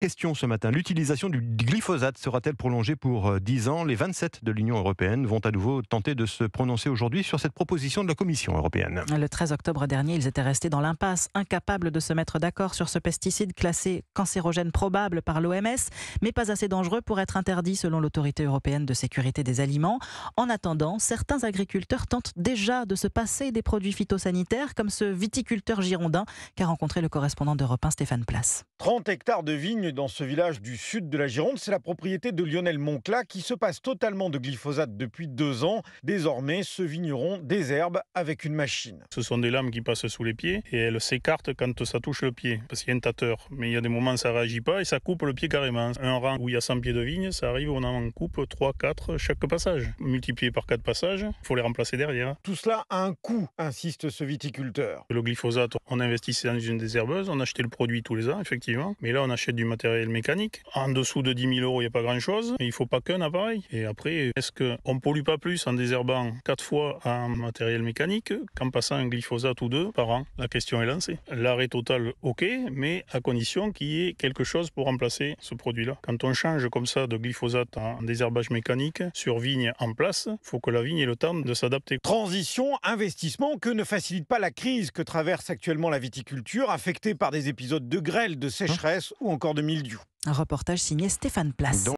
Question ce matin, l'utilisation du glyphosate sera-t-elle prolongée pour 10 ans? Les 27 de l'Union européenne vont à nouveau tenter de se prononcer aujourd'hui sur cette proposition de la Commission européenne. Le 13 octobre dernier, ils étaient restés dans l'impasse, incapables de se mettre d'accord sur ce pesticide classé cancérogène probable par l'OMS, mais pas assez dangereux pour être interdit selon l'Autorité européenne de sécurité des aliments. En attendant, certains agriculteurs tentent déjà de se passer des produits phytosanitaires, comme ce viticulteur girondin qu'a rencontré le correspondant d'Europe 1, Stéphane Place. 30 hectares de vignes dans ce village du sud de la Gironde, c'est la propriété de Lionel Moncla qui se passe totalement de glyphosate depuis 2 ans. Désormais, ce vigneron désherbe avec une machine. Ce sont des lames qui passent sous les pieds et elles s'écartent quand ça touche le pied, parce qu'il y a un tâteur. Mais il y a des moments où ça ne réagit pas et ça coupe le pied carrément. Un rang où il y a 100 pieds de vigne, ça arrive, on en coupe 3, 4 chaque passage. Multiplié par 4 passages, il faut les remplacer derrière. Tout cela a un coût, insiste ce viticulteur. Le glyphosate, on investissait dans une désherbeuse, on achetait le produit tous les ans, effectivement. Mais là, on achète du matériel mécanique. En dessous de 10 000 euros, il n'y a pas grand-chose. Mais il ne faut pas qu'un appareil. Et après, est-ce qu'on ne pollue pas plus en désherbant 4 fois en matériel mécanique qu'en passant un glyphosate ou 2 par an? La question est lancée. L'arrêt total, ok, mais à condition qu'il y ait quelque chose pour remplacer ce produit-là. Quand on change comme ça de glyphosate en désherbage mécanique sur vigne en place, il faut que la vigne ait le temps de s'adapter. Transition, investissement que ne facilite pas la crise que traverse actuellement la viticulture, affectée par des épisodes de grêle, de sécheresse ou encore de mildiou. Un reportage signé Stéphane Place.